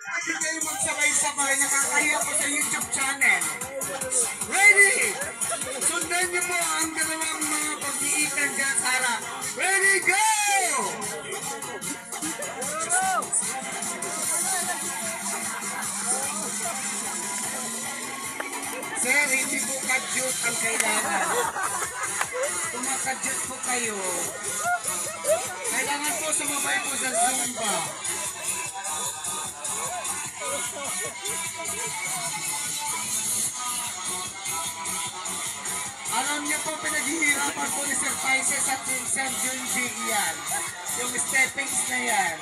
Pwede kayo magsabay-sabay, nakakaya po sa YouTube channel. Ready? Sundan niyo po ang dalawang mga pag-iitan dyan sa harap. Ready, go! Sir, hindi po kadyot ang kailangan. Kung makadyot po kayo, kailangan po sumabay po sa Zumba. Alam niyo po, pinaghihirapan po ni Sir Paises at Sir Junji yan. Yung steppings na yan.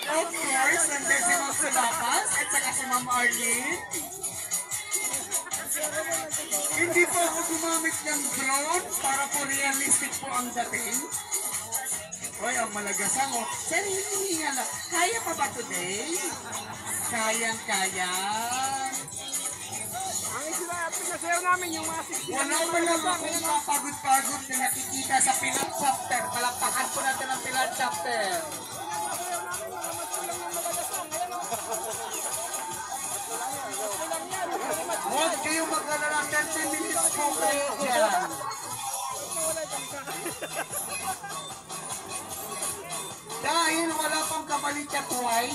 Of course, nandiyan si Ma'am Sulapas at saka si Ma'am Arlene. Hindi po ako gumamit ng drone para po realistic po ang dating. Hoy, ang malagasang o. Sir, hindi nga lang. Kaya pa ba today? Kayang-kaya. Ang pinasayaw namin yung mga 60. Wala pa lang ako mapagod-pagod na nakikita sa Pilar Chapter. Palakpakan po natin ang Pilar Chapter. Huwag kayong mag-alala, 30 minutes po kayo dyan. Dahil wala pang kabaliktatuay,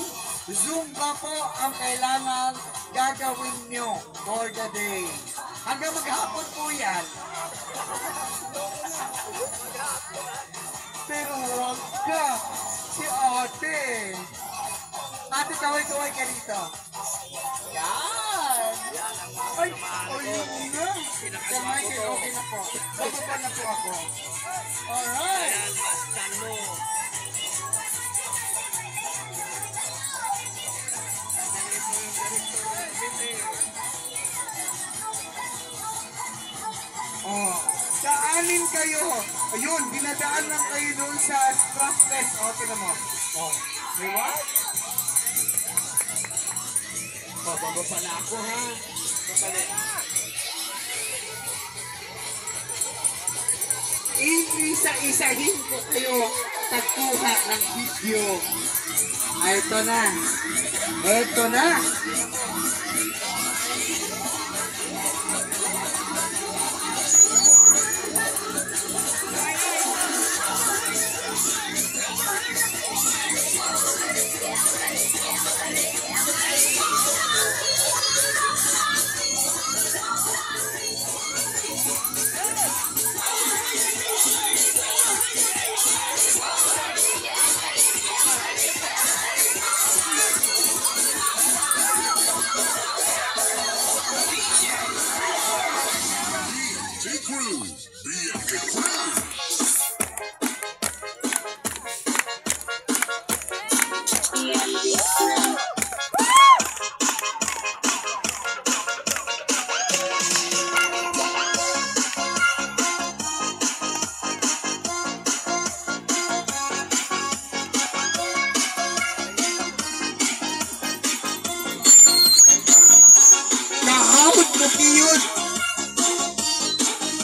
Zumba po ang kailangan gagawin nyo for the day. Hanggang maghapon po yan. Pero huwag ka, si ate. Ate, kaway-kaway ka rito. Yan! Ay, yun na. Kamay kayo, okay na po. Bababa na po ako. Alright. Oh, daanin kayo. Ayun, dinadaan lang kayo doon sa strapless. O, tignan mo. Oh, may what? Bababa pa na ako, ha? Iisa-isahin ko kayo tagkuha ng video. Ito na. Ito na.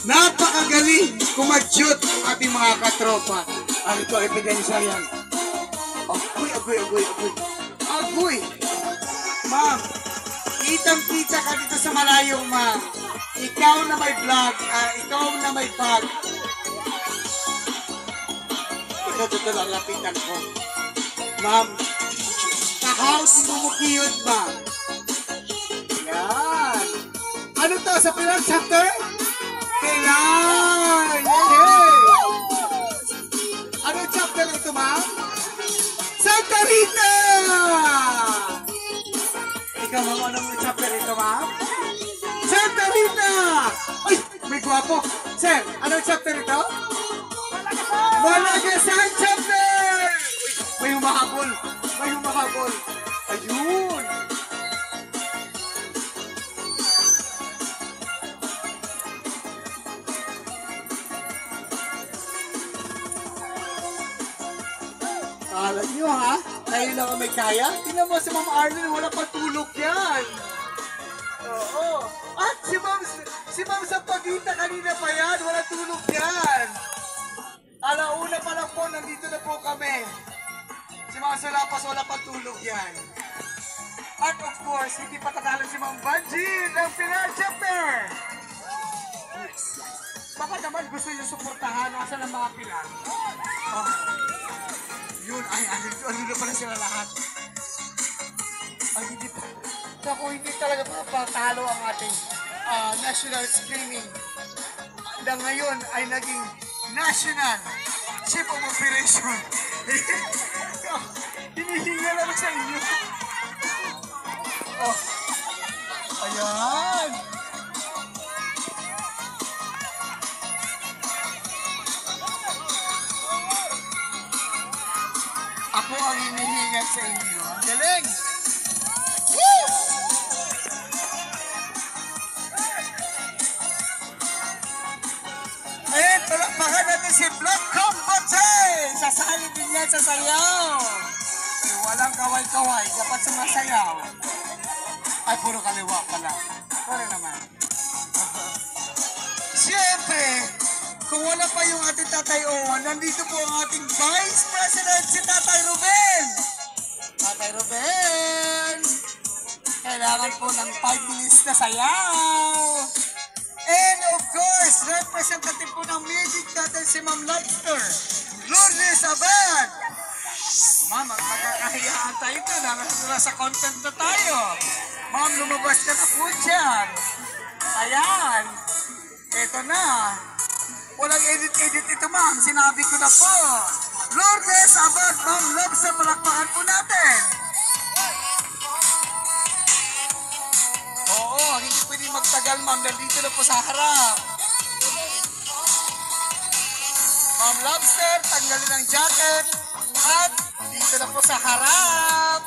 Napakagaling kumadyot ang ating mga katropa. Ano ito, ebidensya yan. Agoy! Ma'am, kitang-kita ka dito sa malayong, ma'am. Ikaw na may vlog, ikaw na may bag. Ito lang, lapitan ko. Ma'am, ka-house kumukiyod, ma'am. Yan. Ano to, sa Pilar Chapter? Kailan! Hey! Ano chapter ito, ma'am? Santa Rita! Ikaw, ma'am, anong chapter ito, ma'am? Santa Rita! Ay, may gwapo. Sir, anong chapter ito? Malagasan chapter! May humahabol. May humahabol. Ayun! Alam nyo, ha? Kayo lang ang may kaya? Tingnan mo si Ma'am Arlene, wala pa tulog yan. Oo. At si Ma'am sa Pagita kanina pa yan, wala tulog yan. Alauna pa lang po, nandito na po kami. Masula pa tulog yan. At of course, hindi pa tatalo si Ma'am Banji ng Pilar Chapter. Baka naman gusto nyo suportahan asa ng mga Pilar. Oh. Yun, ay, ano na pala sila lahat. Ay, hindi pa. Naku, hindi talaga papatalo ang ating national screening. Na ngayon ay naging National Chief of Operation. Hinihinga lang sa inyo. Oh. Ayan. Ako ang hinihinga sa inyo. Ang galing! Woo! Ayan, palakpakan natin si Black Combat! Sasali din yan sa sayaw! Ay, walang kaway-kaway, dapat sumasayaw. Ay, puro kaliwa pala. Sorry naman. Siyempre, kung wala pa yung ating Tatay Owan, nandito po ang ating Vice President, si Tatay Ruben! Tatay Ruben! Kailangan po ng 5 minutes na sayaw! And of course, representative po ng music natin si Ma'am Lobster, Lourdes Abad! Ma'am, magkakahiyaan tayo ito. Nasa content na tayo. Ma'am, lumabas ka na po dyan. Ayan. Ito na. Walang edit-edit ito, ma'am. Sinabi ko na po. Lourdes Abad, Ma'am Lobster, palakpakan po natin. Oo, hindi pwede magtagal, ma'am. Nandito na po sa harap. Ma'am Lobster, tanggalin ang jacket. At dito na po sa harap.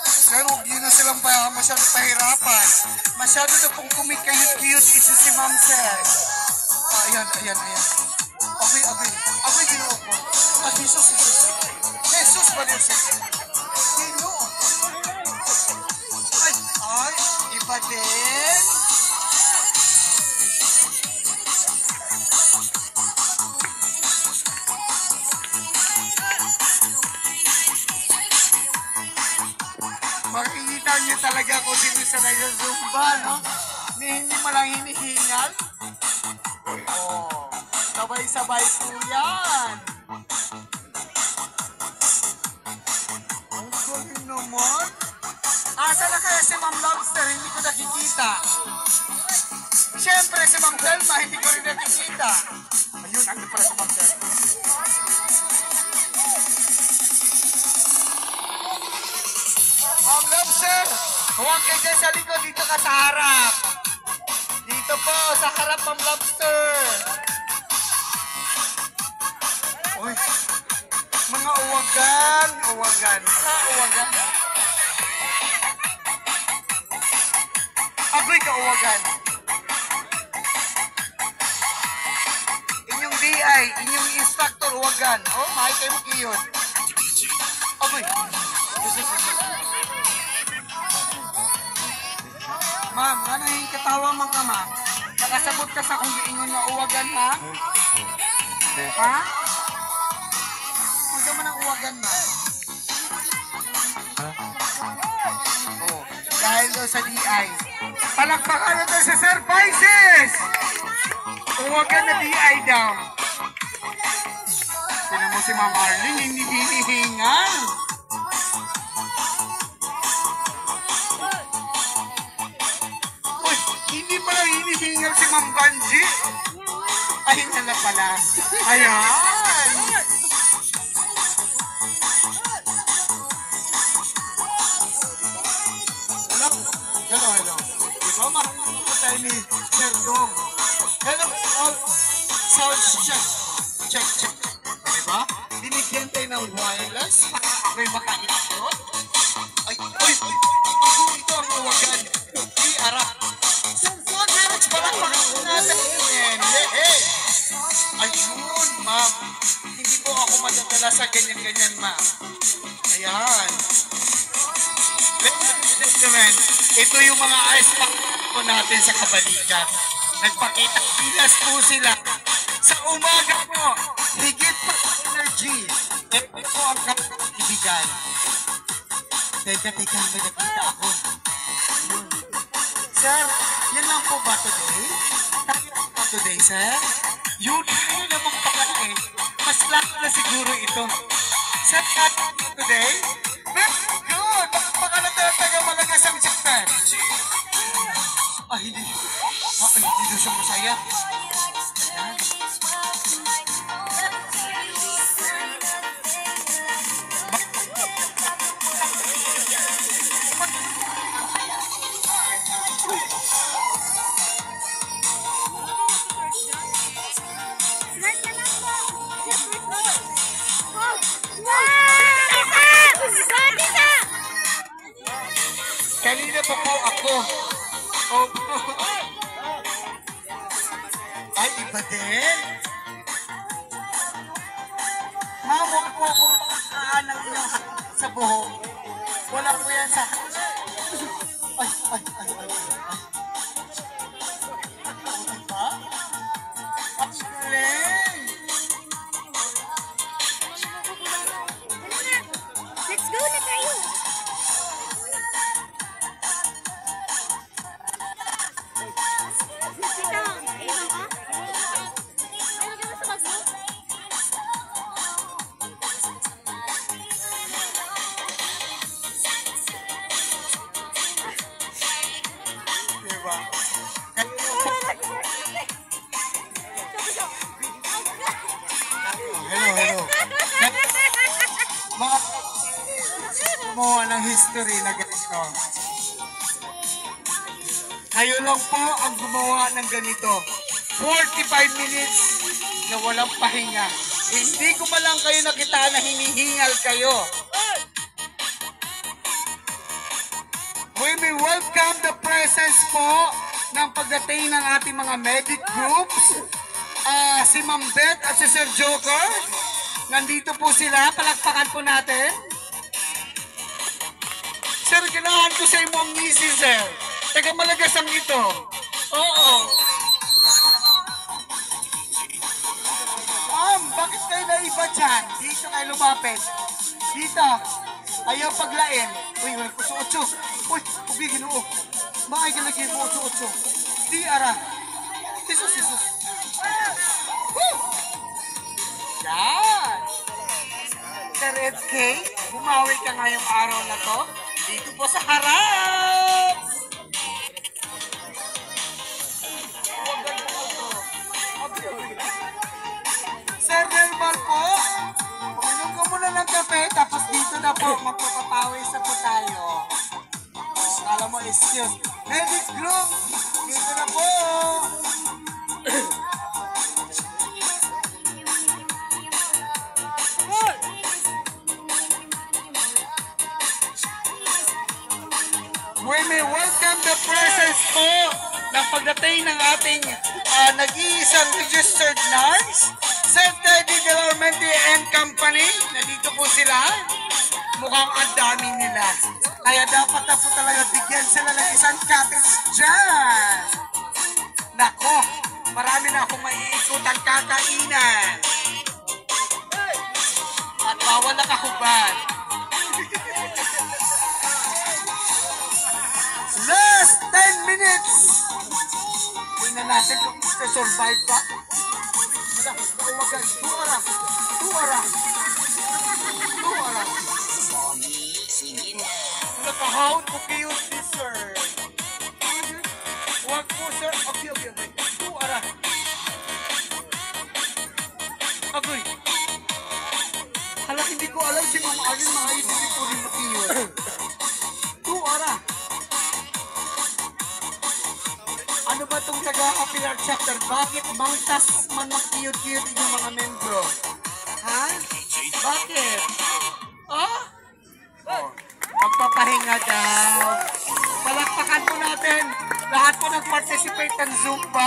Sir, huwag yun na silang masyado pahirapan. Masyado na pong kumikayot-kiyot isa si Ma'am Sir. Ayan. Okay. Ako'y ginoo ko. Jesus. Jesus ba niyo siya? Ginoo. Ay, iba din. Makikita niyo talaga kung sino sanay sa Zumba, no? Hindi mo lang hinihingal. Oh, sabay-sabay po yan. Ang galing naman. Asa na kaya si Ma'am Lobster? Hindi ko nakikita. Siyempre si Ma'am Delma, hindi ko rin nakikita. Ayun, ano pala si Ma'am Delma? Ma'am Lobster, huwag kayo dyan sa likod, dito ka sa harap. Dito po, sa harap, Ma'am Lobster. Uy, mga uwagan. Uwagan. Agoy ka uwagan. Inyong DI, inyong instructor uwagan. Oh, mahay kayo kiyon. Agoy. Ma'am, ano yung katawa man ka, ma'am? Nakasabot ka sa kung giingon nga uwagan, ma'am? Ha? Kung man ang uwagan, ma'am? Oh, dahil daw sa DI. Palakpakan na daw sa services! Uwagan na DI daw. Tinan mo si Ma'am Arlene, hindi hinihingal. Hindi pala hinihingal si Ma'am Banji. Ayun na pala. Ayan. Hello. Diba makakita tayo ni Sir Dong? Hello, all sound check. Diba? Binigyan tayo ng wireless. Ako'y makainakot. Ay. Ito ang uwagan. Arap. Ayun, ma'am. Hindi po ako madadala sa ganyan-ganyan, ma'am. Ayan. Ladies and gentlemen, ito yung mga ice pack po natin sa kabalikan. Nagpakita pilas po sila. Sa umaga po, higit pa energy. dyan. Teka, may nakita ako. Yun. Sir, yan lang po ba today? Tayo lang po today, sir? Yun, yun namang pakalaki. Mas laki na siguro ito. Sir, natin today? Very good! Pakalata taga Malagas ang Japan. Hindi na siya masaya. Ayan. Kanina pa po ako. Ay, iba din. Huwag po akong pakasaan ng inyong sa buhok. Wala po yan sa... Ay. Diba? Ang galing. Let's go na tayo! Diba? Hello. Mga gumawa ng history na ganito. Kayo lang po ang gumawa ng ganito. 45 minutes na walang pahinga. Hindi ko pa lang kayo nakita na hinihingal kayo. We may welcome the presence po ng pagdating ng ating mga medic groups. Si Ma'am Beth at si Sir Joker. Nandito po sila. Palakpakan po natin. Sir, kailangan ko sa imo ang ngisi, sir. Taga Malagas ang ito. Oo. Ma'am, bakit kayo naiba dyan? Dito kayo lumapit. Dito. Ayaw paglain. Uy, uso-otso. Uy, ubi, ginoo. Bakay ka lagi mo uso-otso. Di, ara. Jesus. Woo! Yan. Sir FK, bumawi ka ngayong araw na to. Dito po sa harap. Sir Nermal po, uminom ka muna ng kape, tapos dito na po, magpapapawis na po tayo. Kala mo, excuse. Medic group, dito na po. We may welcome the presence po ng pagdating ng ating nag-iisang registered nurse, Sir Teddy De La Armente and Company. Nandito po sila. Mukhang ang dami nila. Kaya dapat na po talaga bigyan sila ng isang cottage dyan. Nako, marami na akong maiikutang kakainan. At bawal na kahubad. Last 10 minutes! Tingnan natin kung survive pa. Umagan. 2 oras. Nakahawad po kayo, sir. Huwag po, sir. Okay. 2 oras. Agoy. Hala, hindi ko alam si Ma'am Alin mga hindi po rin makiyo. 2 oras. Ano ba itong taga-Apilar chapter? Bakit mangtas man mag-cute-cute yung mga membro? Ha? Bakit? Oh? Magpapahinga daw. Palakpakan po natin lahat po nag-participate ng Zumba.